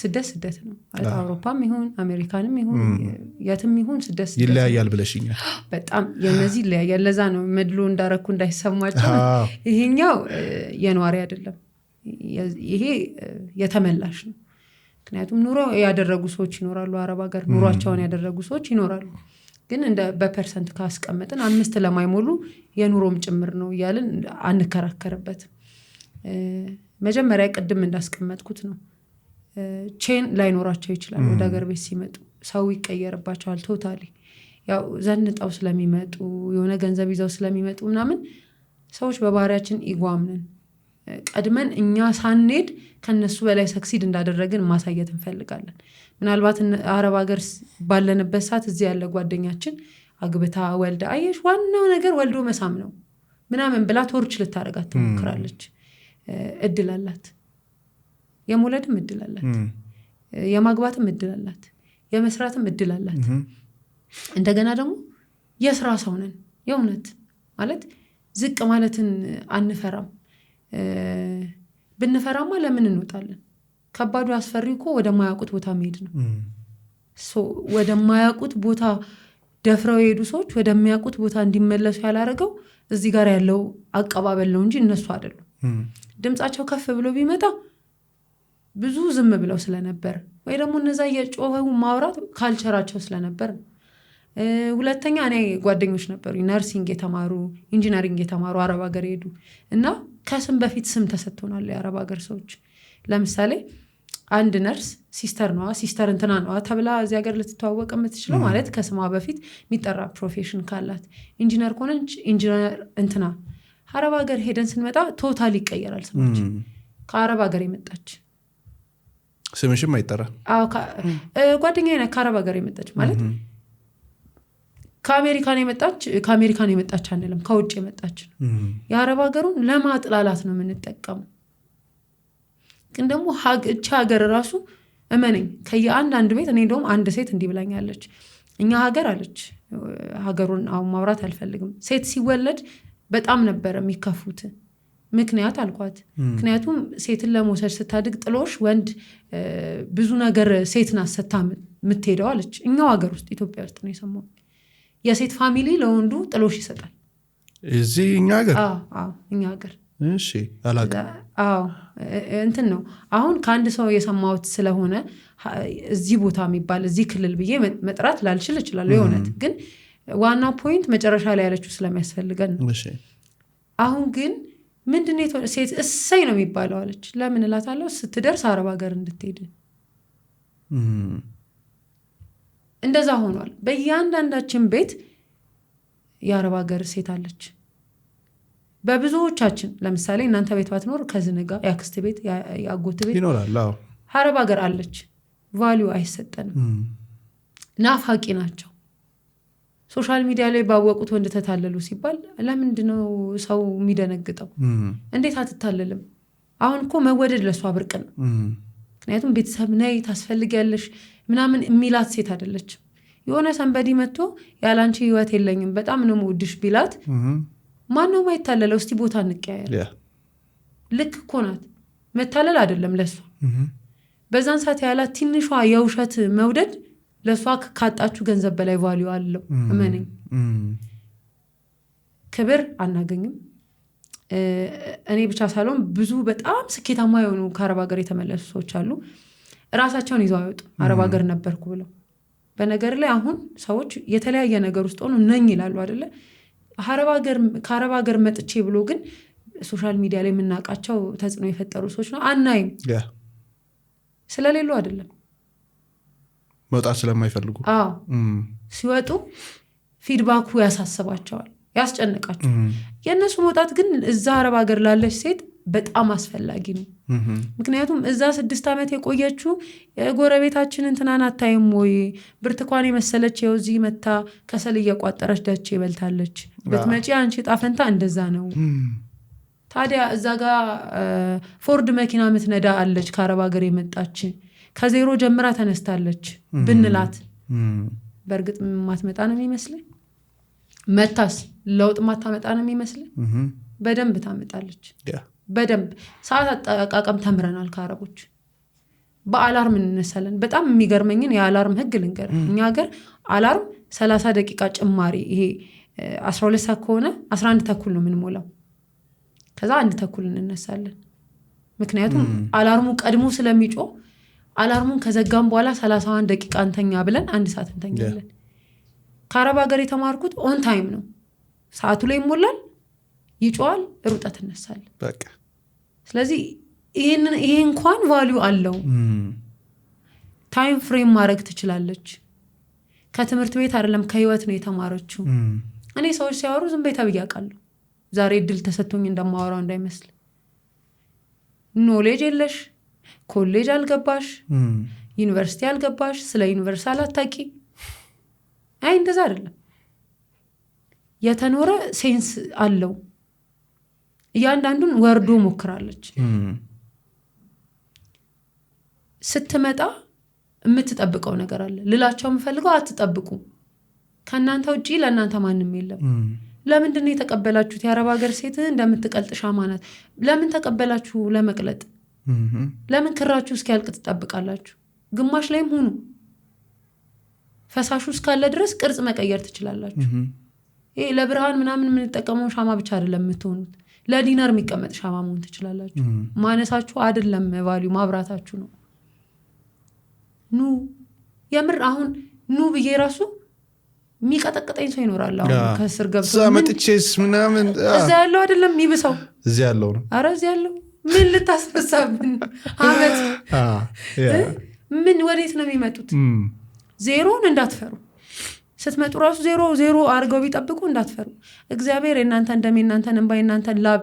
ስደት ነው ማለት አውሮፓም ይሁን አሜሪካንም ይሁን የትም ይሁን ስደት ይለያያል ብለሽኛል በጣም የነዚህ ይለያያል ለዛ ነው መድሎ እንዳረኩ እንዳይሰማቸው ይሄኛው የኗሪ አይደለም ይሄ የተመላሽ ነው ምክንያቱም ኑሮ ያደረጉ ሰዎች ይኖራሉ አረብ ሀገር ኑሯቸውን ያደረጉ ሰዎች ይኖራሉ ግን እንደ በፐርሰንት ካስቀመጥን 5 ለማይሞሉ የኑሮም ጭምር ነው ይያልን አንከራከርበት መጀመሪያ ቅድም እንዳስቀመጥኩት ነው ቼን ላይኖራቸው ይችላል ወደ ሀገር ቤት ሲመጡ ሰው ይቀየርባቸዋል ቶታሊ ያው ዘንጣው ስለሚመጡ የሆነ ገንዘብ ይዘው ስለሚመጡ ምናምን ሰዎች በባህሪያችን ኢጓምነን ቀድመን እኛ ሳንሄድ ከነሱ በላይ ሰክሲድ እንዳደረግን ማሳየት እንፈልጋለን ምናልባት አረብ ሀገር ባለንበት ሰዓት እዚህ ያለ ጓደኛችን አግብታ ወልዳ አየሽ ዋናው ነገር ወልዶ መሳም ነው ምናምን ብላ ቶርች ልታረጋት ትሞክራለች እድል አላት የመውለድም እድል አላት የማግባትም እድል አላት የመስራትም እድል አላት እንደገና ደግሞ የስራ ሰው ነን የእውነት ማለት ዝቅ ማለትን አንፈራም ብንፈራማ ለምን እንወጣለን ከባዱ አስፈሪ እኮ ወደ ማያውቁት ቦታ መሄድ ነው ወደ ማያውቁት ቦታ ደፍረው የሄዱ ሰዎች ወደ ማያውቁት ቦታ እንዲመለሱ ያላረገው እዚህ ጋር ያለው አቀባበል ነው እንጂ እነሱ አይደሉም ድምጻቸው ከፍ ብሎ ቢመጣ ብዙ ዝም ብለው ስለነበር ወይ ደግሞ እነዛ የጮኸው ማውራት ካልቸራቸው ስለነበር ሁለተኛ እኔ ጓደኞች ነበሩ ነርሲንግ የተማሩ ኢንጂነሪንግ የተማሩ አረብ ሀገር ሄዱ እና ከስም በፊት ስም ተሰጥቶናል የአረብ ሀገር ሰዎች ለምሳሌ አንድ ነርስ ሲስተር ነው ሲስተር እንትና ነው ተብላ እዚህ ሀገር ልትተዋወቅ የምትችለው ማለት ከስሟ በፊት የሚጠራ ፕሮፌሽን ካላት ኢንጂነር ኮነች ኢንጂነር እንትና አረብ ሀገር ሄደን ስንመጣ ቶታሊ ይቀየራል ስማችን ከአረብ ሀገር የመጣች ስምሽም አይጠራ ጓደኛዬ ነች ከአረብ ሀገር የመጣች ማለት ከአሜሪካን የመጣች አንልም ከውጭ የመጣች የአረብ ሀገሩን ለማጥላላት ነው የምንጠቀመው ግን ደግሞ ሀገር ራሱ እመነኝ ከየአንድ ቤት እኔ እንደውም አንድ ሴት እንዲህ ብላኛለች እኛ ሀገር አለች ሀገሩን አሁን ማውራት አልፈልግም ሴት ሲወለድ በጣም ነበር የሚከፉት ምክንያት አልኳት ምክንያቱም ሴትን ለመውሰድ ስታድግ ጥሎሽ ወንድ ብዙ ነገር ሴትን አሰታ የምትሄደው አለች እኛው ሀገር ውስጥ ኢትዮጵያ ውስጥ ነው የሰማው የሴት ፋሚሊ ለወንዱ ጥሎሽ ይሰጣል እዚህ እኛ ሀገር እኛ ሀገር እሺ አላቀ እንትን ነው አሁን ከአንድ ሰው የሰማሁት ስለሆነ እዚህ ቦታ የሚባል እዚህ ክልል ብዬ መጥራት ላልችል እችላለሁ የሆነት ግን ዋና ፖይንት መጨረሻ ላይ ያለችው ስለሚያስፈልገን ነው አሁን ግን ምንድነው ሴት እሰይ ነው የሚባለው አለች ለምን እላታለሁ ስትደርስ አረብ ሀገር እንድትሄድ እንደዛ ሆኗል በእያንዳንዳችን ቤት የአረብ ሀገር ሴት አለች በብዙዎቻችን ለምሳሌ እናንተ ቤት ባትኖር ከዝንጋ ያክስት ቤት ያጎት ቤት ይኖራል አረብ ሀገር አለች ቫልዩ አይሰጠንም ናፋቂ ናቸው ሶሻል ሚዲያ ላይ ባወቁት ወንድ ተታለሉ ሲባል ለምንድነው ሰው የሚደነግጠው እንዴት አትታለልም አሁን እኮ መወደድ ለሷ ብርቅ ነው ምክንያቱም ቤተሰብ ነይ ታስፈልጊያለሽ ምናምን የሚላት ሴት አይደለች የሆነ ሰንበዲ መጥቶ ያላንቺ ህይወት የለኝም በጣም ነው የምወድሽ ቢላት ማነው ማይታለለው እስቲ ቦታ እንቀያየር ልክ እኮ ናት መታለል አይደለም ለሷ በዛን ሰዓት ያላት ትንሿ የውሸት መውደድ ለሷ ካጣችሁ ገንዘብ በላይ ቫልዩ አለው እመነኝ ክብር አናገኝም እኔ ብቻ ሳልሆን ብዙ በጣም ስኬታማ የሆኑ ከአረብ ሀገር የተመለሱ ሰዎች አሉ ራሳቸውን ይዘው አይወጡ አረብ ሀገር ነበርኩ ብለው በነገር ላይ አሁን ሰዎች የተለያየ ነገር ውስጥ ሆነው ነኝ ይላሉ አይደለ ከአረብ ሀገር መጥቼ ብሎ ግን ሶሻል ሚዲያ ላይ የምናውቃቸው ተጽዕኖ የፈጠሩ ሰዎች ነው አናይም ስለሌሉ አይደለም መውጣት ስለማይፈልጉ ሲወጡ ፊድባኩ ያሳስባቸዋል ያስጨንቃቸው የነሱ መውጣት ግን እዛ አረብ ሀገር ላለች ሴት በጣም አስፈላጊ ነው ምክንያቱም እዛ 6 አመት የቆየችው የጎረቤታችን እንትናን አታይም ወይ ብርቱካን የመሰለች የውዚ መታ ከሰል እየቋጠረች ደች ይበልታለች በትመጪ አንቺ ጣፈንታ እንደዛ ነው ታዲያ እዛ ጋር ፎርድ መኪና ምትነዳ አለች ከአረብ ሀገር የመጣች ከዜሮ ጀምራ ተነስታለች ብንላት በርግጥ ማትመጣ ነው የሚመስለው መታስ ለውጥ ማታመጣ ነው የሚመስለው በደንብ ታመጣለች በደንብ ሰዓት አጠቃቀም ተምረናል ከአረቦች በአላርም እንነሳለን። በጣም የሚገርመኝን የአላርም ህግ ልንገር። እኛ ሀገር አላርም 30 ደቂቃ ጭማሪ ይሄ 12 ሰዓት ከሆነ 11 ተኩል ነው የምንሞላው። ከዛ 1 ተኩል እንነሳለን። ምክንያቱም አላርሙ ቀድሞ ስለሚጮህ አላርሙን ከዘጋም በኋላ 31 ደቂቃ እንተኛ ብለን 1 ሰዓት እንተኛለን። ከአረብ ሀገር የተማርኩት ኦን ታይም ነው። ሰዓቱ ላይ ይሞላል፣ ይጮሃል፣ ሩጠት እነሳለን። በቃ ስለዚህ ይሄ እንኳን ቫልዩ አለው። ታይም ፍሬም ማድረግ ትችላለች። ከትምህርት ቤት አይደለም ከህይወት ነው የተማረችው። እኔ ሰዎች ሲያወሩ ዝም ብዬ ተብያቃለሁ። ዛሬ እድል ተሰጥቶኝ እንደማወራው እንዳይመስል። ኖሌጅ የለሽ፣ ኮሌጅ አልገባሽ፣ ዩኒቨርሲቲ አልገባሽ፣ ስለ ዩኒቨርሲቲ አላታቂ። አይ እንደዛ አይደለም። የተኖረ ሴንስ አለው። እያንዳንዱን ወርዶ ሞክራለች። ስትመጣ የምትጠብቀው ነገር አለ። ልላቸው የምፈልገው አትጠብቁ። ከእናንተ ውጪ ለእናንተ ማንም የለም። ለምንድን ነው የተቀበላችሁት? የአረብ ሀገር ሴት እንደምትቀልጥ ሻማ ናት። ለምን ተቀበላችሁ? ለመቅለጥ። ለምን ክራችሁ እስኪያልቅ ትጠብቃላችሁ? ግማሽ ላይም ሁኑ። ፈሳሹ እስካለ ድረስ ቅርጽ መቀየር ትችላላችሁ። ይሄ ለብርሃን ምናምን የምንጠቀመው ሻማ ብቻ አይደለም የምትሆኑት። ለዲነር የሚቀመጥ ሻማ መሆን ትችላላችሁ። ማነሳችሁ አይደለም ቫልዩ ማብራታችሁ ነው። ኑ የምር አሁን ኑ ብዬ ራሱ የሚቀጠቅጠኝ ሰው ይኖራል። አሁን ከስር ገብቶ ሰመጥቼስ ምናምን እዛ ያለው አይደለም የሚብሰው እዚህ ያለው ነው። አረ እዚህ ያለው ምን ልታስፈሳብን? አመት ምን ወዴት ነው የሚመጡት? ዜሮን እንዳትፈሩ። ስትመጡ ራሱ ዜሮ አድርገው ቢጠብቁ እንዳትፈሩ። እግዚአብሔር የእናንተን ደም፣ የእናንተን እንባ፣ የእናንተን ላብ፣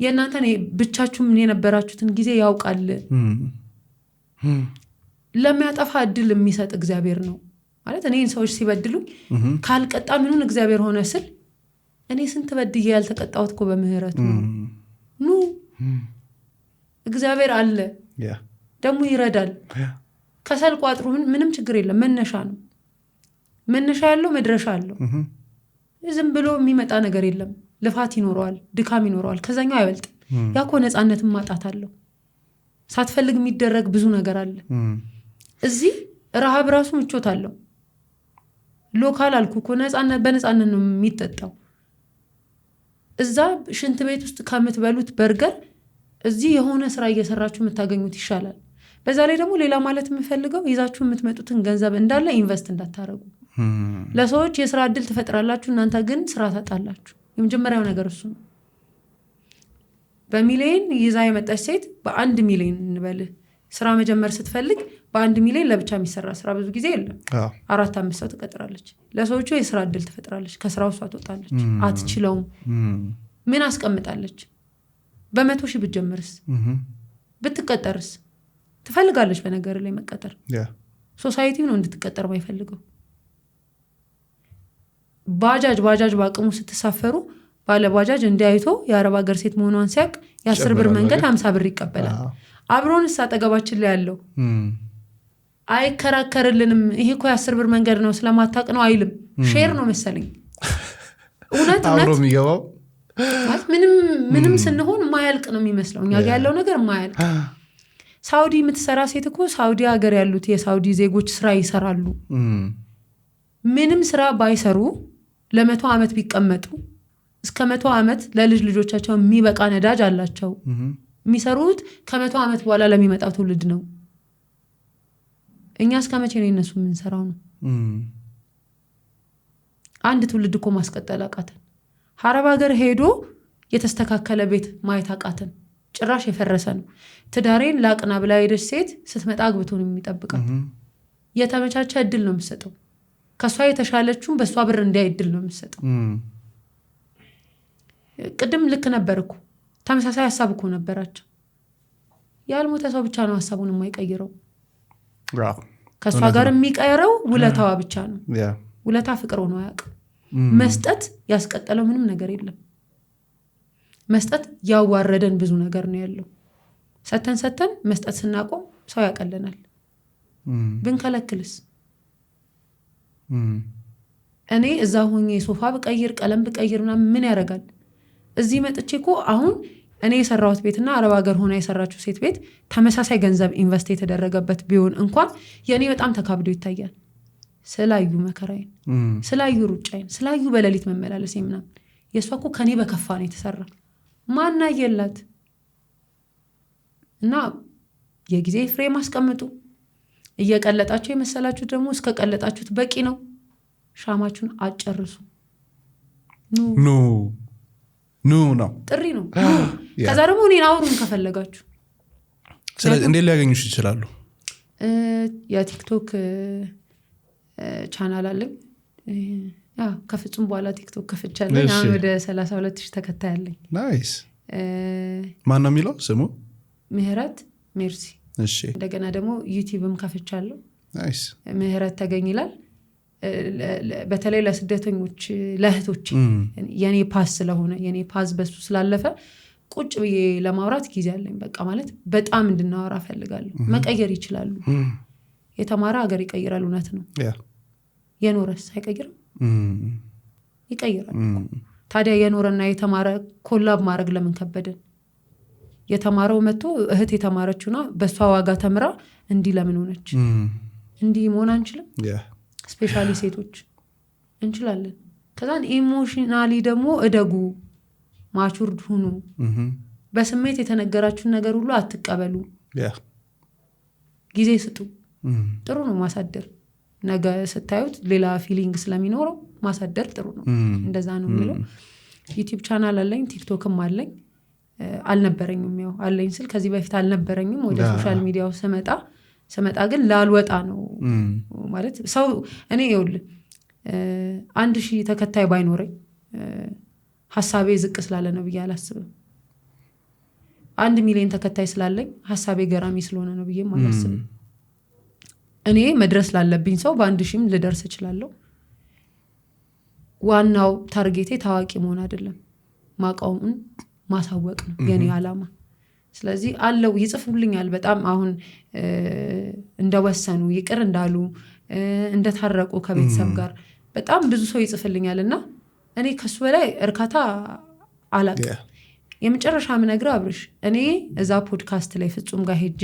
የእናንተን ብቻችሁም የነበራችሁትን ጊዜ ያውቃል። ለሚያጠፋ እድል የሚሰጥ እግዚአብሔር ነው ማለት። እኔን ሰዎች ሲበድሉኝ ካልቀጣ ምኑን እግዚአብሔር ሆነ ስል እኔ ስንት በድዬ ያልተቀጣሁት እኮ በምህረቱ ነው። ኑ እግዚአብሔር አለ ደግሞ ይረዳል። ከሰል ቋጥሩ፣ ምንም ችግር የለም። መነሻ ነው። መነሻ ያለው መድረሻ አለው። ዝም ብሎ የሚመጣ ነገር የለም። ልፋት ይኖረዋል፣ ድካም ይኖረዋል። ከዛኛው አይበልጥም። ያኮ ነፃነትን ማጣት አለው። ሳትፈልግ የሚደረግ ብዙ ነገር አለ። እዚህ ረሃብ ራሱ ምቾት አለው። ሎካል አልኩ እኮ ነፃነት በነፃነት ነው የሚጠጣው። እዛ ሽንት ቤት ውስጥ ከምትበሉት በርገር እዚህ የሆነ ስራ እየሰራችሁ የምታገኙት ይሻላል። በዛ ላይ ደግሞ ሌላ ማለት የምፈልገው ይዛችሁ የምትመጡትን ገንዘብ እንዳለ ኢንቨስት እንዳታረጉ። ለሰዎች የስራ እድል ትፈጥራላችሁ፣ እናንተ ግን ስራ ታጣላችሁ። የመጀመሪያው ነገር እሱ ነው። በሚሊዮን ይዛ የመጣች ሴት በ1 ሚሊዮን እንበልህ ስራ መጀመር ስትፈልግ በ1 ሚሊዮን ለብቻ የሚሰራ ስራ ብዙ ጊዜ የለም። 4-5 ሰው ትቀጥራለች። ለሰዎቹ የስራ እድል ትፈጥራለች። ከስራው እሷ ትወጣለች። አትችለውም። ምን አስቀምጣለች? በ100,000 ብትጀምርስ? ብትቀጠርስ? ትፈልጋለች በነገር ላይ መቀጠር። ሶሳይቲው ነው እንድትቀጠር ማይፈልገው። ባጃጅ በአቅሙ ስትሳፈሩ ባለ ባጃጅ እንዲያይቶ የአረብ ሀገር ሴት መሆኗን ሲያቅ የ10 ብር መንገድ 50 ብር ይቀበላል። አብሮንስ አጠገባችን ላይ ያለው አይከራከርልንም። ይሄ እኮ የ10 ብር መንገድ ነው ስለማታቅ ነው አይልም። ሼር ነው መሰለኝ። እውነት አብሮ የሚገባው ምንም ስንሆን ማያልቅ ነው የሚመስለው። እኛ ጋር ያለው ነገር ማያልቅ። ሳውዲ የምትሰራ ሴት እኮ ሳውዲ ሀገር ያሉት የሳውዲ ዜጎች ስራ ይሰራሉ። ምንም ስራ ባይሰሩ ለ100 ዓመት ቢቀመጡ እስከ 100 ዓመት ለልጅ ልጆቻቸው የሚበቃ ነዳጅ አላቸው። የሚሰሩት ከ100 ዓመት በኋላ ለሚመጣው ትውልድ ነው። እኛ እስከ መቼ ነው እነሱ የምንሰራው ነው? አንድ ትውልድ እኮ ማስቀጠል አቃተን። አረብ ሀገር ሄዶ የተስተካከለ ቤት ማየት አቃተን። ጭራሽ የፈረሰ ነው። ትዳሬን ላቅና ብላ ሄደች ሴት ስትመጣ አግብቶ ነው የሚጠብቃት። የተመቻቸ እድል ነው የምትሰጠው። ከሷ የተሻለችውን በሷ ብር እንዲያይ እድል ነው የምትሰጠው። ቅድም ልክ ነበርኩ። ተመሳሳይ ሐሳብ እኮ ነበራቸው። ያልሞተ ሰው ብቻ ነው ሐሳቡን የማይቀይረው። ከሷ ጋር የሚቀየረው ውለታዋ ብቻ ነው። ውለታ ፍቅር ሆኖ አያውቅም። መስጠት ያስቀጠለው ምንም ነገር የለም። መስጠት ያዋረደን ብዙ ነገር ነው ያለው። ሰተን መስጠት ስናቆም ሰው ያቀለናል። ብንከለክልስ? እኔ እዛ ሆኜ ሶፋ ብቀይር ቀለም ብቀይር ምን ያደርጋል? እዚህ መጥቼ እኮ አሁን እኔ የሰራሁት ቤትና አረብ ሀገር ሆና የሰራችው ሴት ቤት ተመሳሳይ ገንዘብ ኢንቨስት የተደረገበት ቢሆን እንኳን የኔ በጣም ተካብዶ ይታያል። ስላዩ መከራዬን፣ ስላዩ ሩጫዬን፣ ስላዩ በሌሊት መመላለስ ምናምን። የሷ እኮ ከኔ በከፋ ነው የተሰራ። ማናየላት እና የጊዜ ፍሬም አስቀምጡ። እየቀለጣችሁ የመሰላችሁ ደግሞ እስከ ቀለጣችሁት በቂ ነው። ሻማችሁን አጨርሱ። ኑ ነው ጥሪ ነው። ከዛ ደግሞ እኔን አውሩን ከፈለጋችሁ። ስለዚህ እንዴት ሊያገኙሽ ይችላሉ? የቲክቶክ ቻናል አለኝ። ከፍጹም በኋላ ቲክቶክ ከፍቻለኝ። አሁን ወደ 32,000 ተከታይ አለኝ። ናይስ። ማን ነው የሚለው ስሙ? ምህረት ሜርሲ። እሺ። እንደገና ደግሞ ዩቲዩብም ከፍቻለሁ። ናይስ። ምህረት ተገኝ ይላል። በተለይ ለስደተኞች ለእህቶች የኔ ፓስ ስለሆነ የኔ ፓስ በሱ ስላለፈ ቁጭ ብዬ ለማውራት ጊዜ አለኝ። በቃ ማለት በጣም እንድናወራ ፈልጋለሁ። መቀየር ይችላሉ። የተማረ ሀገር ይቀይራል። እውነት ነው። የኖረስ አይቀይርም? ይቀይራል። ታዲያ የኖረና የተማረ ኮላብ ማድረግ ለምን ከበደን? የተማረው መጥቶ እህት የተማረችውና በሷ ዋጋ ተምራ እንዲህ ለምን ሆነች? እንዲህ መሆን አንችልም? ስፔሻሊ ሴቶች እንችላለን። ከዛን ኢሞሽናሊ ደግሞ እደጉ፣ ማቹርድ ሁኑ። በስሜት የተነገራችሁን ነገር ሁሉ አትቀበሉ። ጊዜ ስጡ። ጥሩ ነው ማሳደር። ነገ ስታዩት ሌላ ፊሊንግ ስለሚኖረው ማሳደር ጥሩ ነው። እንደዛ ነው የሚለው። ዩቲዩብ ቻናል አለኝ፣ ቲክቶክም አለኝ። አልነበረኝም፣ ያው አለኝ ስል ከዚህ በፊት አልነበረኝም። ወደ ሶሻል ሚዲያው ስመጣ ግን ላልወጣ ነው ማለት ሰው እኔ ይኸውልህ 1,000 ተከታይ ባይኖረኝ ሐሳቤ ዝቅ ስላለ ነው ብዬ አላስብም። 1 ሚሊዮን ተከታይ ስላለኝ ሐሳቤ ገራሚ ስለሆነ ነው ብዬ አላስብም። እኔ መድረስ ላለብኝ ሰው በ1,000 ልደርስ እችላለሁ። ዋናው ታርጌቴ ታዋቂ መሆን አይደለም፣ ማቃውምን ማሳወቅ ነው የኔ ዓላማ። ስለዚህ አለው ይጽፉልኛል በጣም አሁን እንደወሰኑ ይቅር እንዳሉ እንደታረቁ ከቤተሰብ ጋር በጣም ብዙ ሰው ይጽፍልኛልና እኔ ከሱ በላይ እርካታ አላውቅም። የመጨረሻ ምነግርህ አብርሽ፣ እኔ እዛ ፖድካስት ላይ ፍጹም ጋር ሄጄ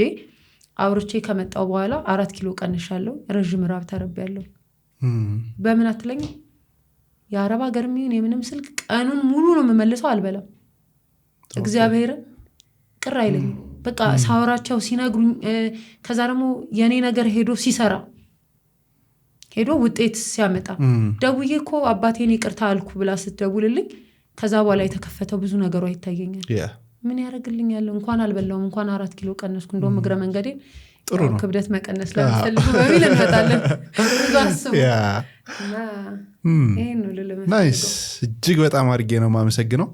አውርቼ ከመጣው በኋላ 4 ኪሎ ቀንሻለሁ። ረጅም ራብ ተረብያለሁ። በምን አትለኝ? የአረብ ሀገር የሚሆን የምንም ስልክ ቀኑን ሙሉ ነው የምመልሰው፣ አልበላም። እግዚአብሔርን ቅር አይለኝም። በቃ ሳወራቸው ሲነግሩኝ፣ ከዛ ደግሞ የኔ ነገር ሄዶ ሲሰራ ሄዶ ውጤት ሲያመጣ ደውዬ እኮ አባቴን ይቅርታ አልኩ ብላ ስትደውልልኝ ከዛ በኋላ የተከፈተው ብዙ ነገሩ ይታየኛል። ምን ያደርግልኛል? እንኳን አልበላውም፣ እንኳን 4 ኪሎ ቀነስኩ። እንደውም እግረ መንገዴ ጥሩ ነው ክብደት መቀነስ ለምፈልጉ በሚል እንመጣለን። ባስቡ እና ይሄን ነው ልልህ። ናይስ። እጅግ በጣም አድርጌ ነው የማመሰግነው።